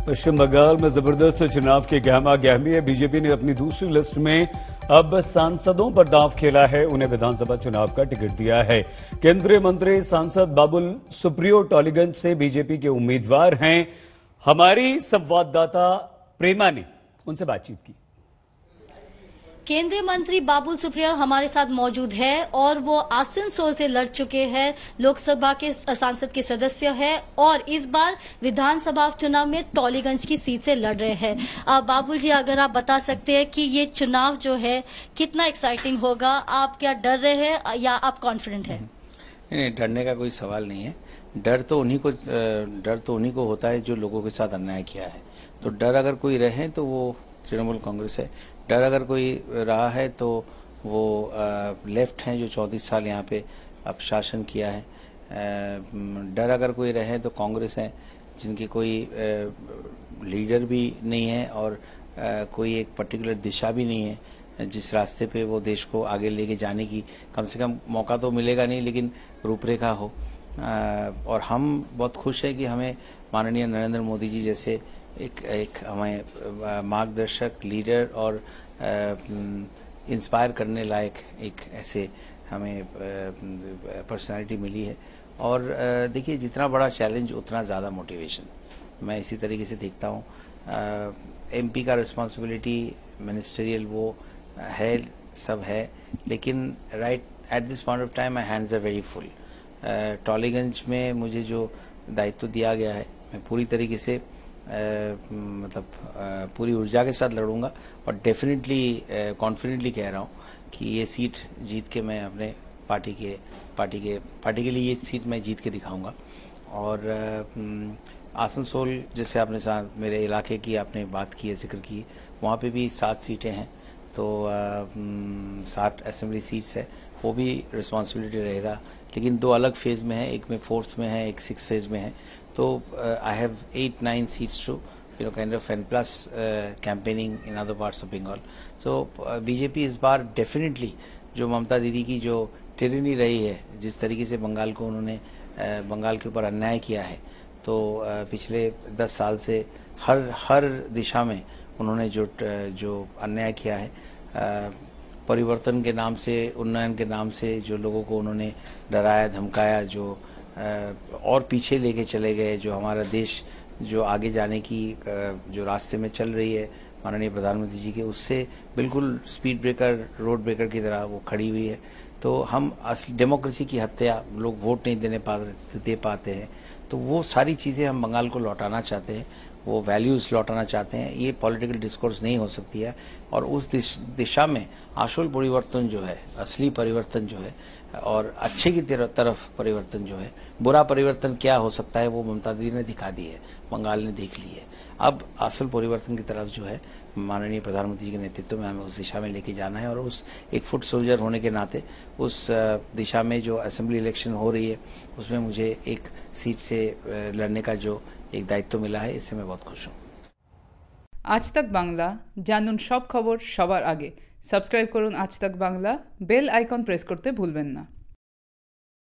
पश्चिम बंगाल में जबरदस्त चुनाव की गहमा गहमी है। बीजेपी ने अपनी दूसरी लिस्ट में अब सांसदों पर दांव खेला है, उन्हें विधानसभा चुनाव का टिकट दिया है। केंद्रीय मंत्री सांसद बाबुल सुप्रियो टॉलीगंज से बीजेपी के उम्मीदवार हैं। हमारी संवाददाता प्रेमा ने उनसे बातचीत की। केंद्रीय मंत्री बाबुल सुप्रियो हमारे साथ मौजूद है और वो आसनसोल से लड़ चुके हैं, लोकसभा के सांसद के सदस्य हैं और इस बार विधानसभा चुनाव में टॉलीगंज की सीट से लड़ रहे हैं। बाबुल जी, अगर आप बता सकते हैं कि ये चुनाव जो है कितना एक्साइटिंग होगा, आप क्या डर रहे हैं या आप कॉन्फिडेंट हैं? नहीं, डरने का कोई सवाल नहीं है। डर तो उन्हीं को होता है जो लोगों के साथ अन्याय किया है। तो डर अगर कोई रहे तो वो तृणमूल कांग्रेस है। डर अगर कोई रहा है तो वो लेफ्ट हैं जो 34 साल यहाँ पे अब शासन किया है। डर अगर कोई रहे तो कांग्रेस है जिनकी कोई लीडर भी नहीं है और कोई एक पर्टिकुलर दिशा भी नहीं है जिस रास्ते पे वो देश को आगे लेके जाने की कम से कम मौका तो मिलेगा नहीं, लेकिन रूपरेखा हो। और हम बहुत खुश हैं कि हमें माननीय नरेंद्र मोदी जी जैसे एक हमें मार्गदर्शक, लीडर और इंस्पायर करने लायक एक ऐसे हमें पर्सनालिटी मिली है। और देखिए, जितना बड़ा चैलेंज उतना ज़्यादा मोटिवेशन, मैं इसी तरीके से देखता हूँ। एमपी का रिस्पॉन्सिबिलिटी मिनिस्टरियल वो है, सब है, लेकिन right at this point of time my hands are very full. Tollygunge में मुझे जो दायित्व दिया गया है, मैं पूरी तरीके से पूरी ऊर्जा के साथ लड़ूंगा और डेफिनेटली कॉन्फिडेंटली कह रहा हूँ कि ये सीट जीत के मैं अपने पार्टी के लिए ये सीट मैं जीत के दिखाऊंगा। और आसनसोल जैसे आपने मेरे इलाके की आपने बात की है, जिक्र की, वहाँ पे भी 7 सीटें हैं, तो 7 असेंबली सीट्स है, वो भी रिस्पॉन्सिबिलिटी रहेगा, लेकिन 2 अलग फेज में है, एक में 4th में है, एक 6th फेज में है। तो I have 8-9 seats to kind of and plus campaigning in other parts of Bengal. So BJP इस बार डेफिनेटली जो ममता दीदी की जो टिरनी रही है, जिस तरीके से बंगाल को उन्होंने बंगाल के ऊपर अन्याय किया है, तो पिछले 10 साल से हर दिशा में उन्होंने जो अन्याय किया है, परिवर्तन के नाम से, उन्नयन के नाम से जो लोगों को उन्होंने डराया धमकाया, जो और पीछे लेके चले गए, जो हमारा देश जो आगे जाने की जो रास्ते में चल रही है माननीय प्रधानमंत्री जी के, उससे बिल्कुल स्पीड ब्रेकर, रोड ब्रेकर की तरह वो खड़ी हुई है। तो हम डेमोक्रेसी की हत्या, लोग वोट नहीं दे पाते हैं, तो वो सारी चीज़ें हम बंगाल को लौटाना चाहते हैं, वो वैल्यूज़ लौटाना चाहते हैं। ये पॉलिटिकल डिस्कोर्स नहीं हो सकती है और उस दिशा में आशुल परिवर्तन जो है, असली परिवर्तन जो है और अच्छे की तरफ परिवर्तन जो है, बुरा परिवर्तन क्या हो सकता है वो ममता दीदी ने दिखा दी है, बंगाल ने देख ली है। अब असल परिवर्तन की तरफ जो है माननीय प्रधानमंत्री जी के नेतृत्व में हमें उस दिशा में लेके जाना है और उस एक फुट सोल्जर होने के नाते उस दिशा में जो असेंबली इलेक्शन हो रही है उसमें मुझे एक सीट से लड़ने का जो एक दायित्व मिला है, इससे मैं बहुत खुश हूँ। आज तक बांग्ला जानून सब खबर सबार आगे। सबस्क्राइब करुन आज तक बांग्ला, बेल आइकन प्रेस करते भूलबेन ना।